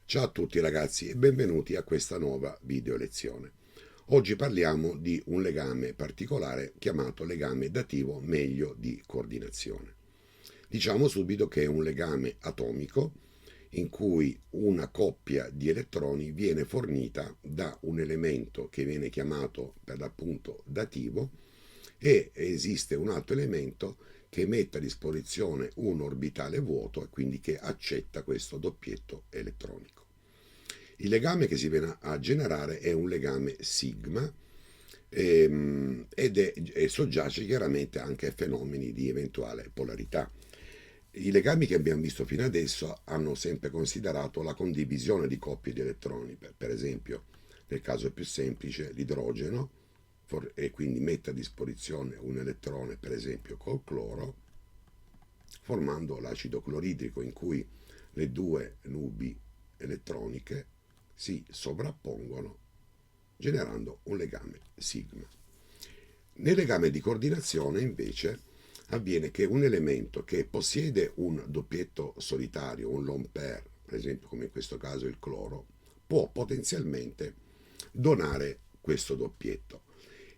Ciao a tutti ragazzi e benvenuti a questa nuova video lezione. Oggi parliamo di un legame particolare chiamato legame dativo meglio di coordinazione. Diciamo subito che è un legame atomico in cui una coppia di elettroni viene fornita da un elemento che viene chiamato per l'appunto dativo e esiste un altro elemento che mette a disposizione un orbitale vuoto e quindi che accetta questo doppietto elettronico. Il legame che si viene a generare è un legame sigma e soggiace chiaramente anche a fenomeni di eventuale polarità. I legami che abbiamo visto fino adesso hanno sempre considerato la condivisione di coppie di elettroni, per esempio nel caso più semplice l'idrogeno e quindi mette a disposizione un elettrone per esempio col cloro formando l'acido cloridrico in cui le due nubi elettroniche si sovrappongono generando un legame sigma. Nel legame di coordinazione invece avviene che un elemento che possiede un doppietto solitario, un lone pair, per esempio come in questo caso il cloro, può potenzialmente donare questo doppietto.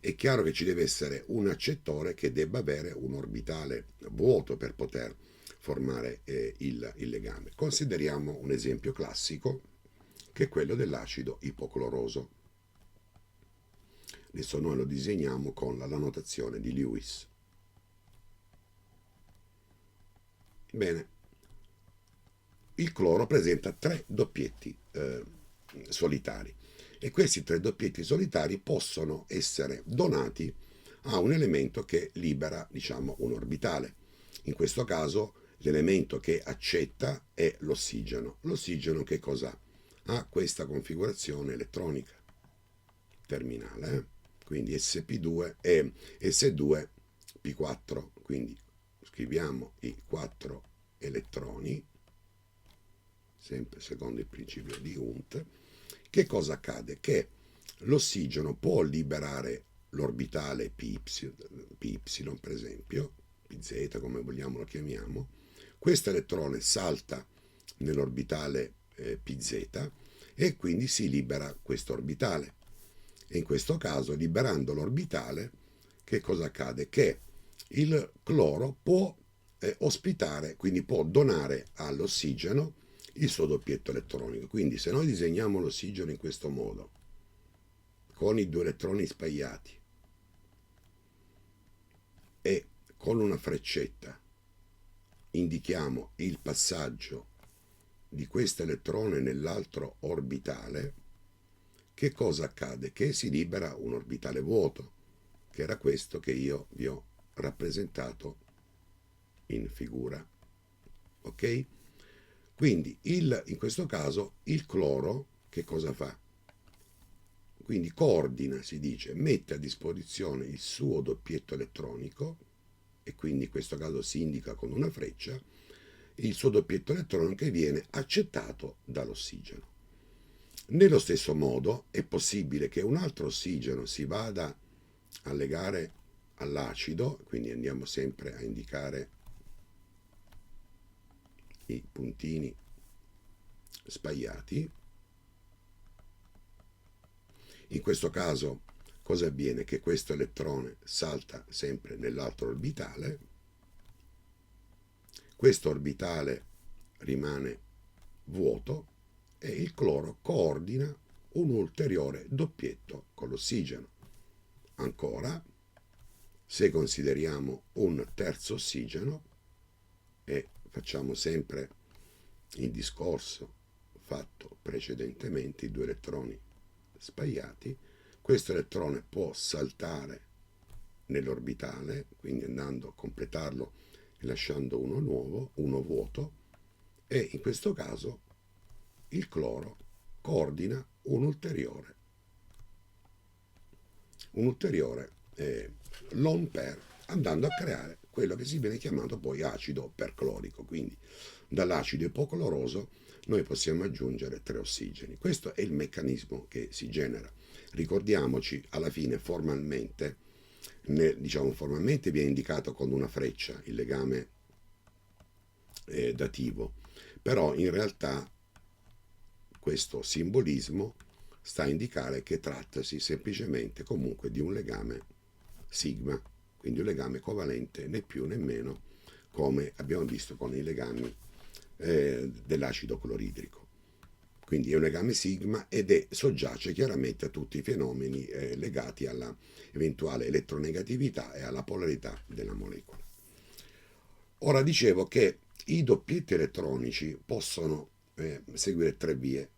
È chiaro che ci deve essere un accettore che debba avere un orbitale vuoto per poter formare il legame. Consideriamo un esempio classico che è quello dell'acido ipocloroso. Adesso noi lo disegniamo con la notazione di Lewis. Bene, il cloro presenta tre doppietti solitari e questi tre doppietti solitari possono essere donati a un elemento che libera, diciamo, un orbitale. In questo caso l'elemento che accetta è l'ossigeno. L'ossigeno che cosa ha? Ha questa configurazione elettronica terminale, quindi sp2 e s2p4, quindi scriviamo i 4 elettroni, sempre secondo il principio di Hund. Che cosa accade? Che l'ossigeno può liberare l'orbitale py, per esempio, pz come vogliamo lo chiamiamo, questo elettrone salta nell'orbitale pz e quindi si libera questo orbitale. E in questo caso, liberando l'orbitale, che cosa accade? Che il cloro può ospitare, quindi può donare all'ossigeno il suo doppietto elettronico. Quindi se noi disegniamo l'ossigeno in questo modo, con i due elettroni spaiati e con una freccetta indichiamo il passaggio di questo elettrone nell'altro orbitale, che cosa accade? Che si libera un orbitale vuoto, che era questo che io vi ho rappresentato in figura. Ok? Quindi in questo caso il cloro che cosa fa? Quindi coordina, si dice, mette a disposizione il suo doppietto elettronico e quindi in questo caso si indica con una freccia il suo doppietto elettronico che viene accettato dall'ossigeno. Nello stesso modo è possibile che un altro ossigeno si vada a legare all'acido, quindi andiamo sempre a indicare i puntini spaiati. In questo caso cosa avviene? Che questo elettrone salta sempre nell'altro orbitale, questo orbitale rimane vuoto e il cloro coordina un ulteriore doppietto con l'ossigeno. Ancora, se consideriamo un terzo ossigeno e facciamo sempre il discorso fatto precedentemente, i due elettroni spaiati, questo elettrone può saltare nell'orbitale, quindi andando a completarlo e lasciando uno nuovo, uno vuoto, e in questo caso il cloro coordina un ulteriore lone pair, andando a creare quello che si viene chiamato poi acido perclorico. Quindi dall'acido ipocloroso noi possiamo aggiungere tre ossigeni. Questo è il meccanismo che si genera. Ricordiamoci, alla fine formalmente, formalmente viene indicato con una freccia il legame dativo, però in realtà questo simbolismo sta a indicare che trattasi semplicemente comunque di un legame sigma, quindi un legame covalente né più né meno, come abbiamo visto con i legami dell'acido cloridrico. Quindi è un legame sigma ed soggiace chiaramente a tutti i fenomeni legati alla eventuale elettronegatività e alla polarità della molecola. Ora dicevo che i doppietti elettronici possono seguire tre vie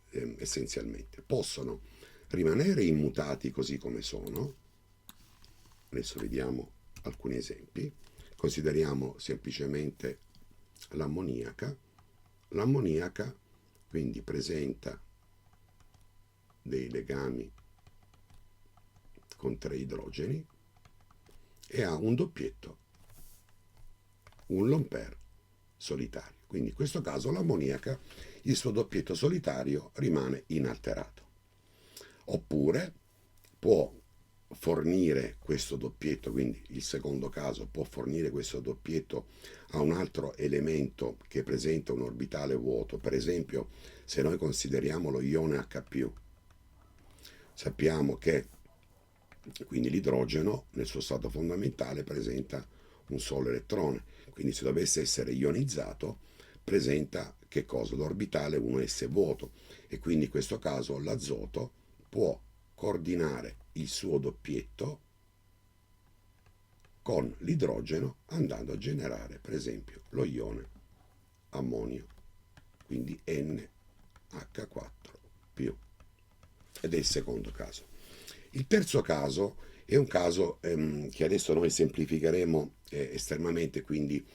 essenzialmente. Possono rimanere immutati così come sono. Adesso vediamo alcuni esempi. Consideriamo semplicemente l'ammoniaca. L'ammoniaca quindi presenta dei legami con tre idrogeni e ha un doppietto, un lone pair solitario. Quindi in questo caso l'ammoniaca, il suo doppietto solitario rimane inalterato. Oppure può fornire questo doppietto, quindi il secondo caso può fornire questo doppietto a un altro elemento che presenta un orbitale vuoto. Per esempio, se noi consideriamo lo ione H+, sappiamo che quindi l'idrogeno nel suo stato fondamentale presenta un solo elettrone, quindi se dovesse essere ionizzato presenta che cosa? L'orbitale 1s vuoto, e quindi in questo caso l'azoto può coordinare il suo doppietto con l'idrogeno andando a generare per esempio lo ione ammonio, quindi NH4+. Ed è il secondo caso. Il terzo caso è un caso che adesso noi semplificheremo estremamente, quindi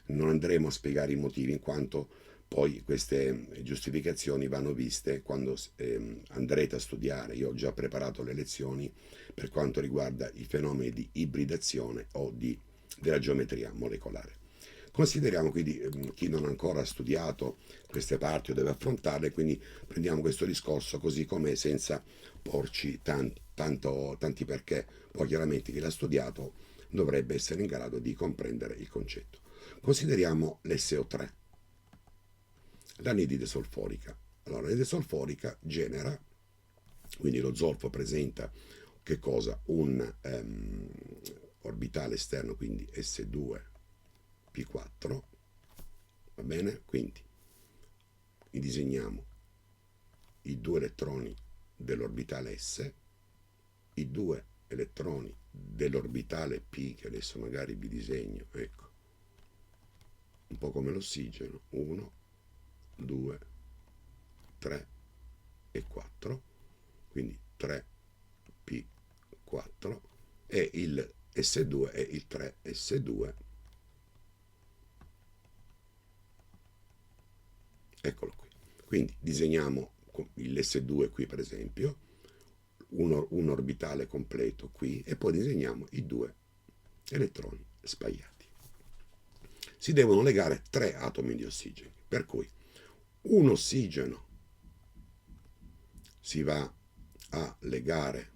non andremo a spiegare i motivi, in quanto poi queste giustificazioni vanno viste quando andrete a studiare. Io ho già preparato le lezioni per quanto riguarda i fenomeni di ibridazione o della geometria molecolare. Consideriamo quindi chi non ha ancora studiato queste parti o deve affrontarle, quindi prendiamo questo discorso così com'è senza porci tanti perché, poi chiaramente chi l'ha studiato dovrebbe essere in grado di comprendere il concetto. Consideriamo l'SO3, l'anidride solforica. Allora, l'anidride solforica genera, quindi lo zolfo presenta che cosa? Un orbitale esterno, quindi S2P4, va bene? Quindi disegniamo i due elettroni dell'orbitale S, i due elettroni dell'orbitale P, che adesso magari vi disegno, ecco, un po' come l'ossigeno, 1, 2, 3 e 4, quindi 3P4, e il S2 è il 3S2, eccolo qui. Quindi disegniamo l'S2 qui per esempio, un orbitale completo qui, e poi disegniamo i due elettroni spaiati. Si devono legare tre atomi di ossigeno, per cui un ossigeno si va a legare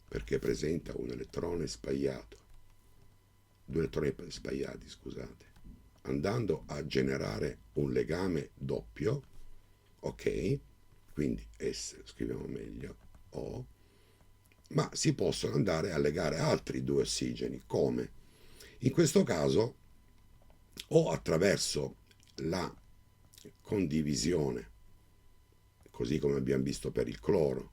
perché presenta un elettrone spaiato, due elettroni spaiati, scusate, andando a generare un legame doppio, ok? Quindi S, scriviamo meglio, O, ma si possono andare a legare altri due ossigeni, come? In questo caso o attraverso la condivisione, così come abbiamo visto per il cloro,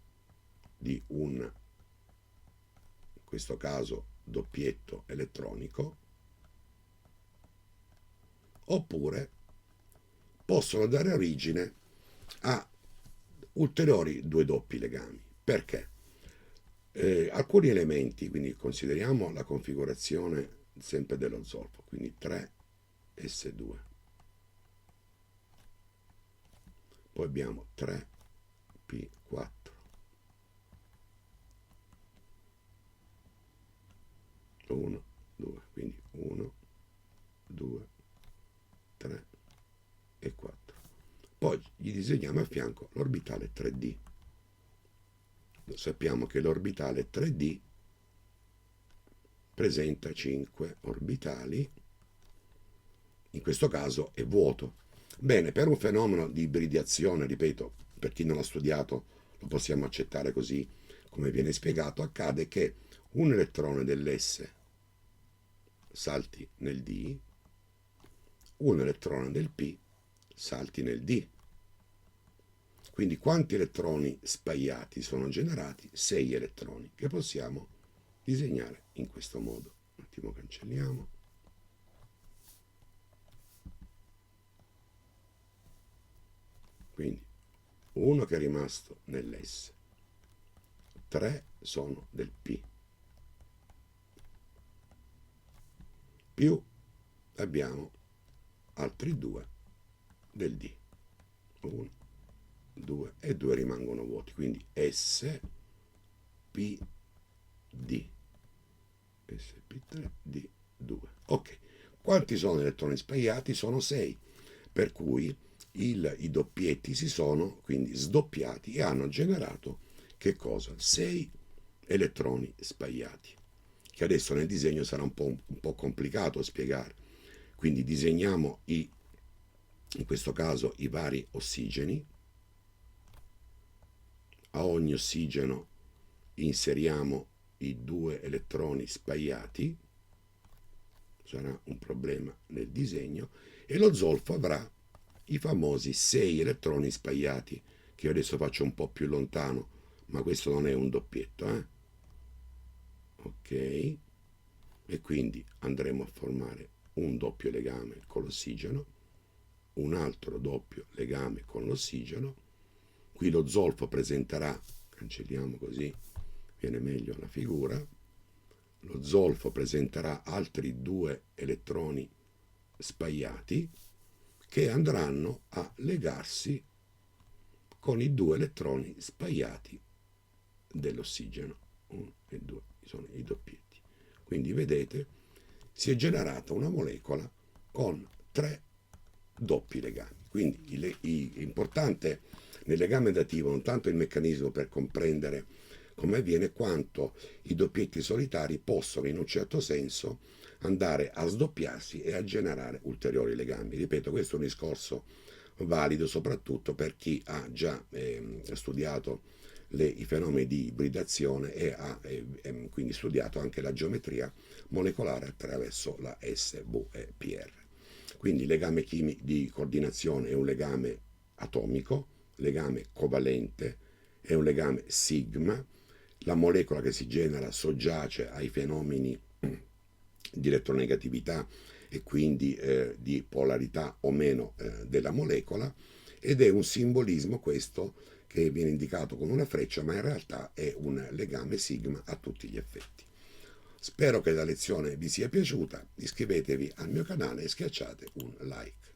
di un, in questo caso, doppietto elettronico, oppure possono dare origine a ulteriori due doppi legami. Perché? Alcuni elementi, quindi consideriamo la configurazione sempre dello zolfo, quindi 3S2, poi abbiamo 3P4, 1, 2, quindi 1, 2, 3 e 4. Poi gli disegniamo a fianco l'orbitale 3D. Sappiamo che l'orbitale 3D presenta 5 orbitali, in questo caso è vuoto, Bene, per un fenomeno di ibridazione, ripeto, per chi non l'ha studiato lo possiamo accettare così come viene spiegato, accade che un elettrone dell'S salti nel D, un elettrone del P salti nel D. Quindi quanti elettroni spaiati sono generati? 6 elettroni, che possiamo disegnare in questo modo. Un attimo cancelliamo. Quindi uno che è rimasto nell'S, 3 sono del P, più abbiamo altri 2 del D. 1, 2 e 2 rimangono vuoti, quindi S, P, D. SP3, D2. Ok, quanti sono elettroni spaiati? Sono 6, per cui i doppietti si sono quindi sdoppiati e hanno generato che cosa? 6 elettroni spaiati, che adesso nel disegno sarà un po' complicato spiegare. Quindi disegniamo in questo caso i vari ossigeni. A ogni ossigeno inseriamo i 2 elettroni spaiati, sarà un problema nel disegno, e lo zolfo avrà i famosi 6 elettroni spaiati, che io adesso faccio un po' più lontano, ma questo non è un doppietto, ok? E quindi andremo a formare un doppio legame con l'ossigeno, un altro doppio legame con l'ossigeno. Qui lo zolfo presenterà, cancelliamo così viene meglio la figura, lo zolfo presenterà altri 2 elettroni spaiati che andranno a legarsi con i 2 elettroni spaiati dell'ossigeno. 1 e 2 sono i doppietti. Quindi vedete, si è generata una molecola con 3 doppi legami. Quindi importante nel legame dativo non tanto il meccanismo per comprendere come avviene, quanto i doppietti solitari possono in un certo senso andare a sdoppiarsi e a generare ulteriori legami. Ripeto, questo è un discorso valido soprattutto per chi ha già studiato i fenomeni di ibridazione e ha quindi studiato anche la geometria molecolare attraverso la SVEPR. Quindi il legame di coordinazione è un legame atomico, legame covalente, è un legame sigma. La molecola che si genera soggiace ai fenomeni di elettronegatività e quindi di polarità o meno della molecola, ed è un simbolismo questo che viene indicato con una freccia, ma in realtà è un legame sigma a tutti gli effetti. Spero che la lezione vi sia piaciuta, iscrivetevi al mio canale e schiacciate un like.